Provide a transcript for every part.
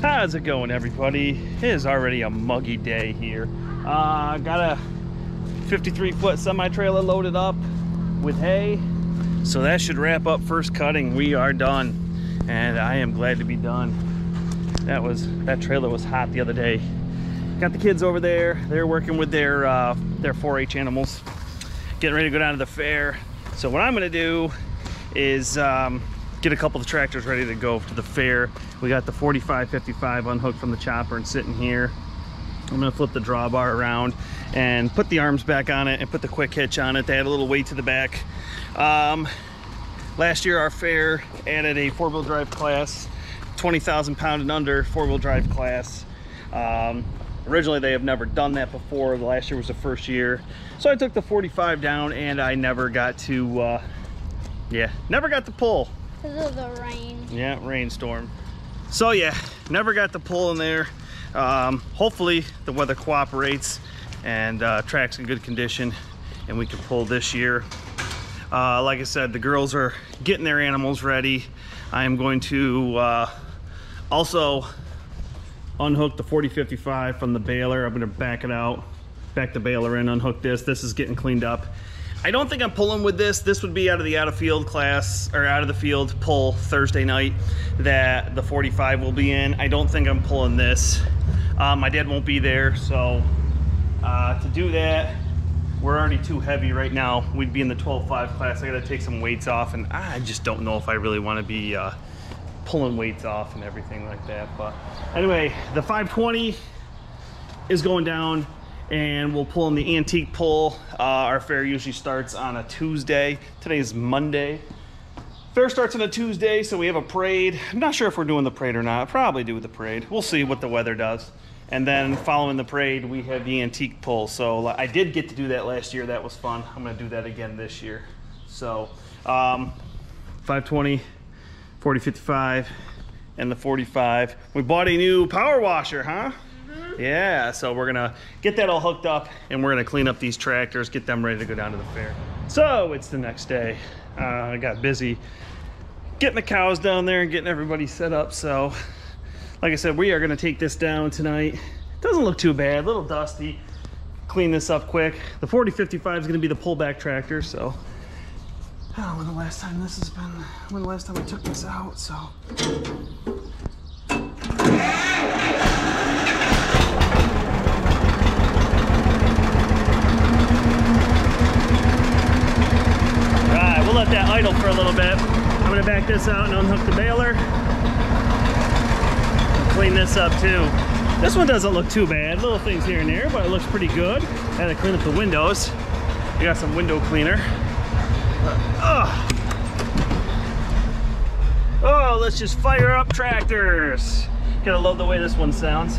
How's it going, everybody? It is already a muggy day here. Got a 53-foot semi-trailer loaded up with hay, so that should wrap up first cutting. We are done, and I am glad to be done. That trailer was hot the other day. Got the kids over there. They're working with their 4-H animals, getting ready to go down to the fair. So what I'm going to do is get a couple of the tractors ready to go to the fair. We got the 4555 unhooked from the chopper and sitting here. I'm going to flip the drawbar around and put the arms back on it and put the quick hitch on it. They had a little weight to the back. Last year our fair added a 4-wheel drive class, 20,000 pound and under 4-wheel drive class. Originally they have never done that before. Last year was the first year, so I took the 45 down and I never got to never got to pull because of the rain. Yeah, rainstorm. So yeah, never got to pull in there. Hopefully the weather cooperates and track's in good condition and we can pull this year. Like I said, the girls are getting their animals ready. I am going to also unhook the 4055 from the baler. I'm going to back it out, back the baler in, unhook this. This is getting cleaned up. I don't think I'm pulling with this. This would be out of the out of field class, or out of the field pull Thursday night that the 45 will be in. I don't think I'm pulling this. My dad won't be there, so to do that, we're already too heavy right now. We'd be in the 12.5 class. I gotta take some weights off, and I just don't know if I really wanna be pulling weights off and everything like that. But anyway, the 520 is going down and we'll pull in the antique pull. Our fair usually starts on a Tuesday. Today is Monday. Fair starts on a Tuesday, so we have a parade. I'm not sure if we're doing the parade or not. I'll probably do the parade. We'll see what the weather does. And then following the parade, we have the antique pull. So I did get to do that last year. That was fun. I'm gonna do that again this year. So 520, 4055, and the 45. We bought a new power washer, huh? Yeah, so we're gonna get that all hooked up and we're gonna clean up these tractors, get them ready to go down to the fair. So it's the next day. I got busy getting the cows down there and getting everybody set up. So like I said, we are gonna take this down tonight. Doesn't look too bad, a little dusty. Clean this up quick. The 4055 is gonna be the pullback tractor. So I don't know when the last time this has been, when the last time I took this out, so. We'll let that idle for a little bit. I'm gonna back this out and unhook the baler. Clean this up too. This one doesn't look too bad. Little things here and there, but it looks pretty good. I had to clean up the windows. We got some window cleaner. Oh, let's just fire up tractors. Gotta love the way this one sounds.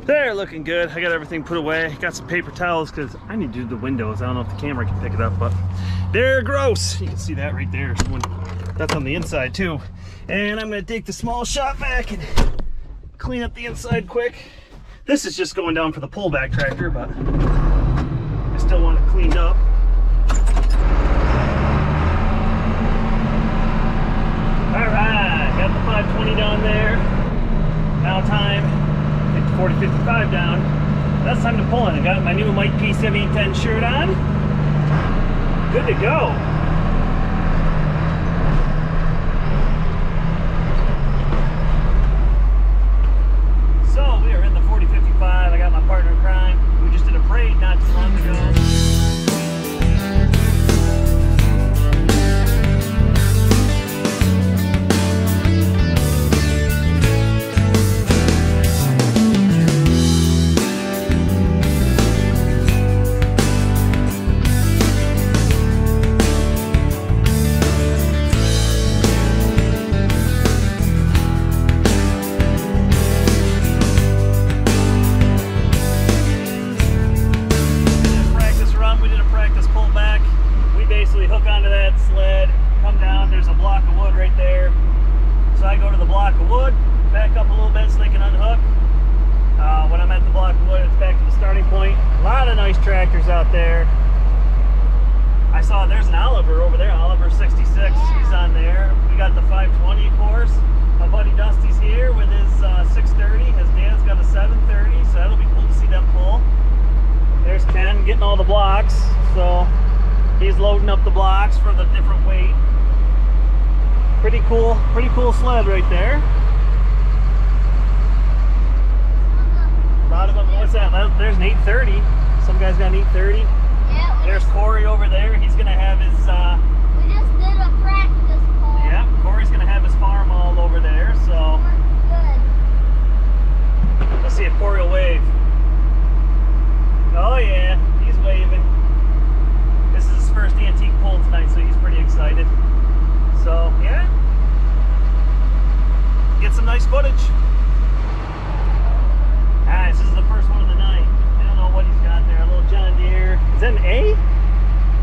They're looking good. I got everything put away. Got some paper towels because I need to do the windows. I don't know if the camera can pick it up, but they're gross. You can see that right there. That's on the inside too. And I'm gonna take the small shop vac and clean up the inside quick. This is just going down for the pullback tractor, but I still want it cleaned up. All right, got the 520 down there. Now time. 4055 down. That's time to pull in. I got my new Mike P 7010 shirt on. Good to go. So we are in the 4055. I got my partner in crime. We just did a parade not too long ago. hook onto that sled, come down, there's a block of wood right there. So I go to the block of wood, back up a little bit so they can unhook. When I'm at the block of wood, it's back to the starting point. A lot of nice tractors out there. I saw there's an Oliver over there, Oliver 66, he's on there. We got the 520, of course. My buddy Dusty's here with his 630. His dad's got a 730, so that'll be cool to see them pull. There's Ken getting all the blocks, so he's loading up the blocks for the different weight. Pretty cool sled right there. A lot of them. What's that? There's an 830. Some guy's got an 830. Yeah. There's Corey over there. He's gonna have his. We just did a practice pull. Yeah, Corey's gonna have his farm all over there. So Good. let's see if Corey will wave. Oh yeah, he's waving. This is his first antique pull tonight, so he's pretty excited. So yeah, get some nice footage. Alright, this is the first one of the night. I don't know what he's got there. A little John Deere. Is that an A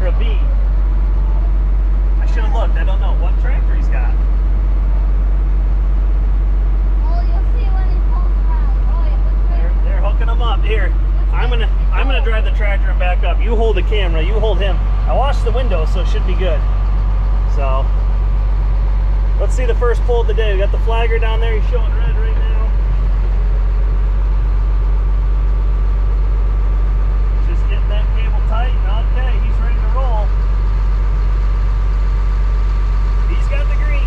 or a B? I should have looked. I don't know what tractor he's got. Oh, you'll see when he pulls around. Oh, yeah. They're hooking them up. Here, I'm gonna drive the tractor and back up. You hold the camera. You hold him. I washed the window, so it should be good. So let's see the first pull of the day. We got the flagger down there. He's showing red right now. Just getting that cable tight. Okay, he's ready to roll. He's got the green.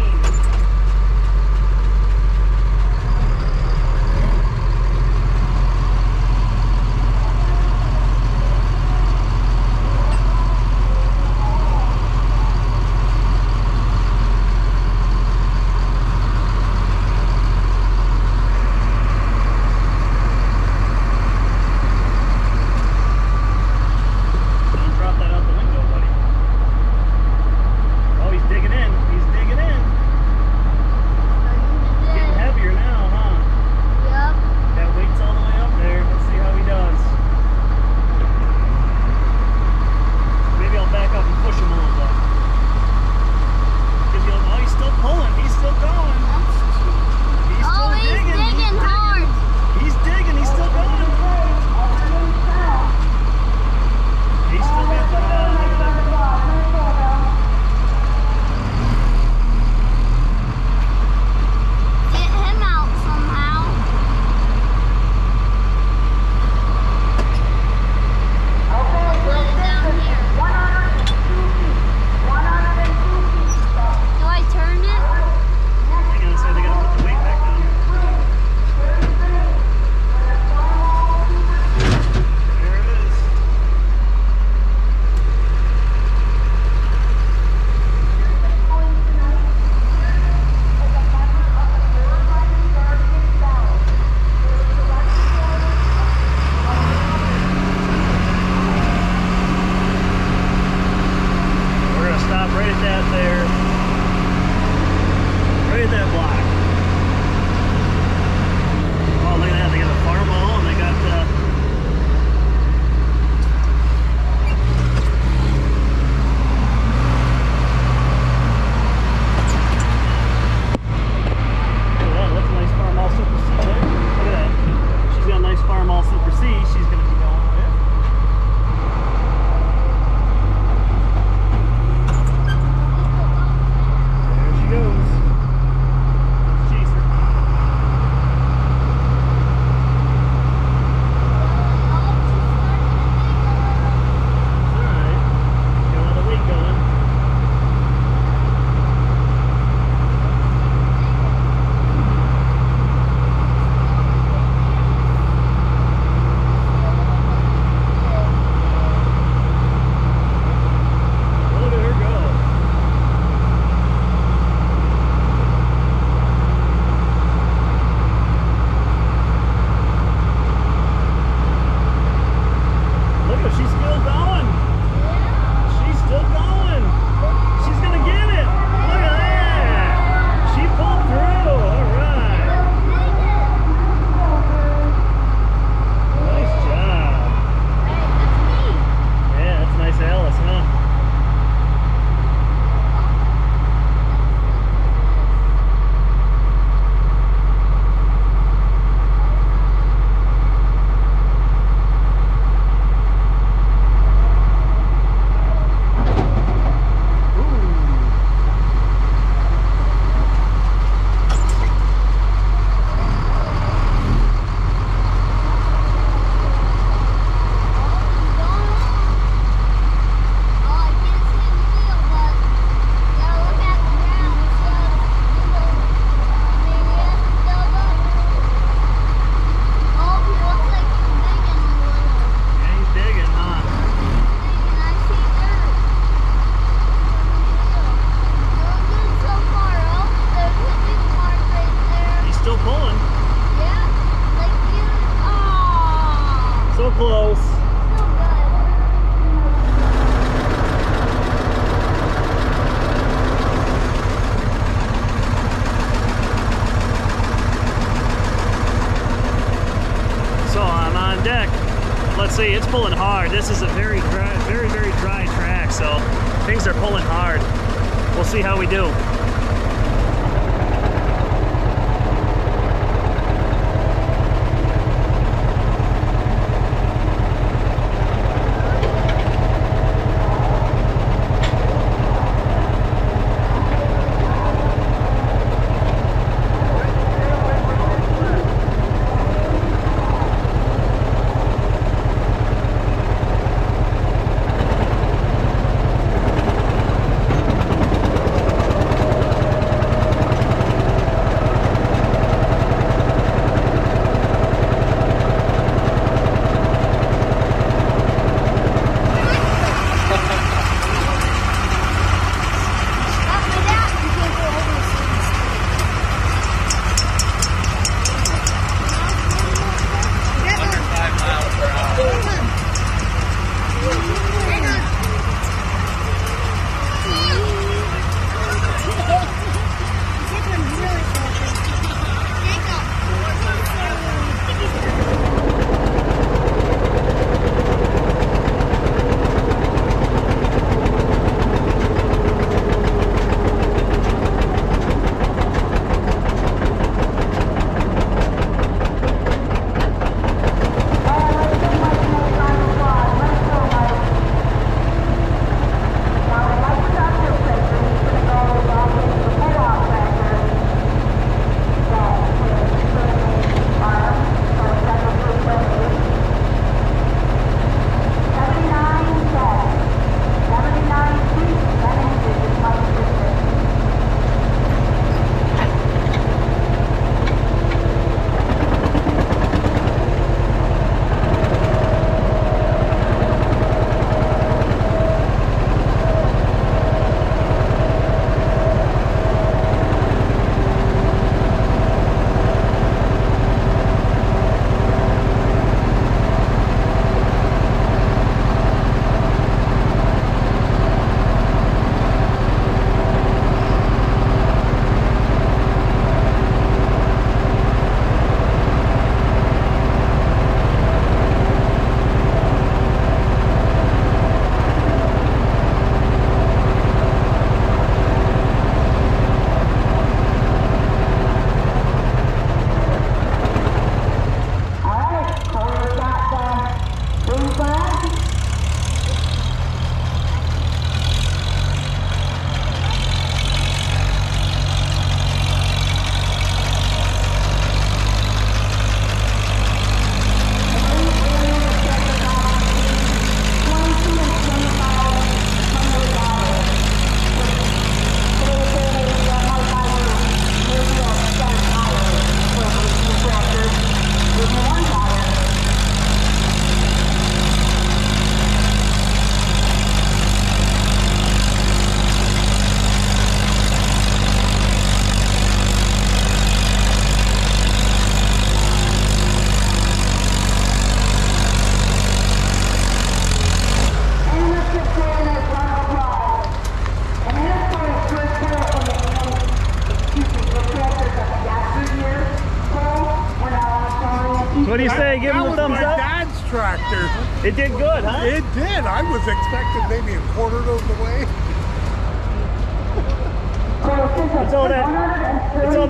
see, it's pulling hard. This is a very dry, very dry track, so things are pulling hard. We'll see how we do. What do you say? Give him a thumbs up? That was my dad's tractor. It did good, huh? It did. I was expecting maybe a quarter of the way. It's all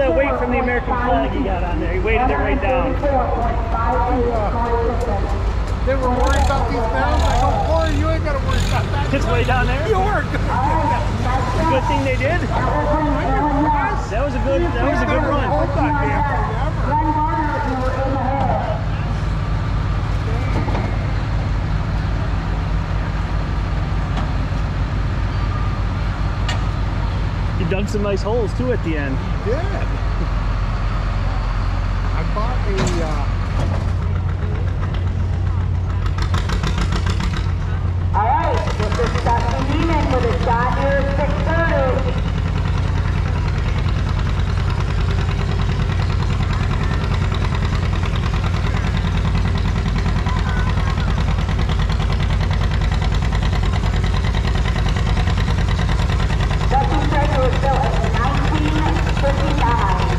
that weight from the American flag you got on there. You weighted it right down. They were worried about these mounds. I go, Corey, you ain't got to worry about that. It's way down there? You are good. Good thing they did. That was a good run. Hold that damn thing ever. You dug some nice holes too at the end. He did. I bought All right, this is Dustin Demon with a John Deere 630. Dustin tractor was built in 1959.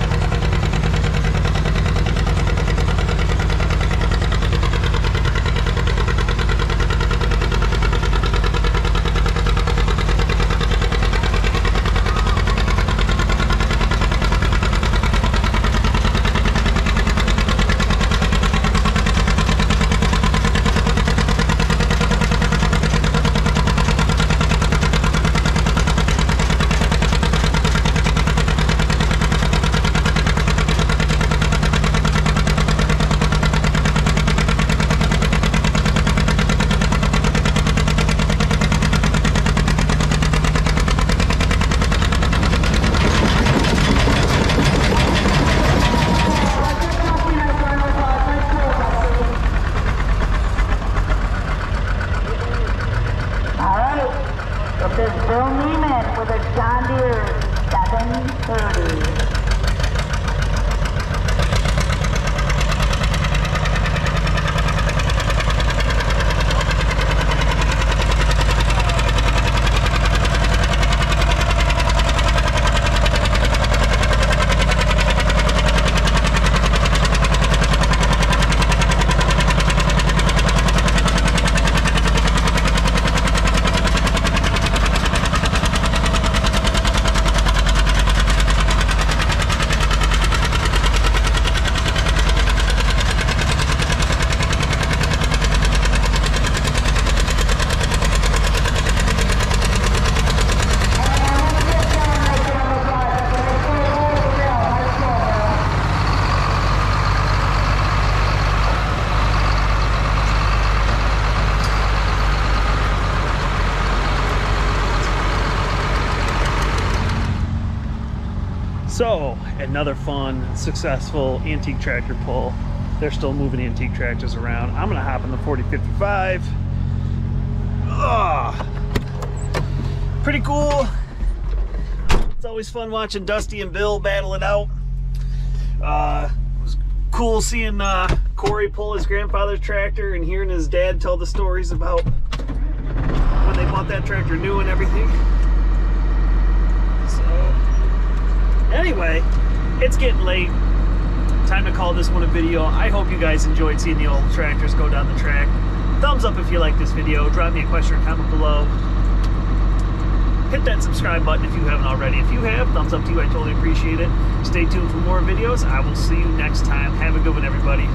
with a John Deere 730. So, another fun, successful antique tractor pull. They're still moving antique tractors around. I'm gonna hop in the 4055. Pretty cool. It's always fun watching Dusty and Bill battle it out. It was cool seeing Corey pull his grandfather's tractor and hearing his dad tell the stories about when they bought that tractor new and everything. Anyway, it's getting late. Time to call this one a video. I hope you guys enjoyed seeing the old tractors go down the track. Thumbs up if you like this video. Drop me a question or comment below. Hit that subscribe button if you haven't already. If you have, thumbs up to you. I totally appreciate it. Stay tuned for more videos. I will see you next time. Have a good one, everybody.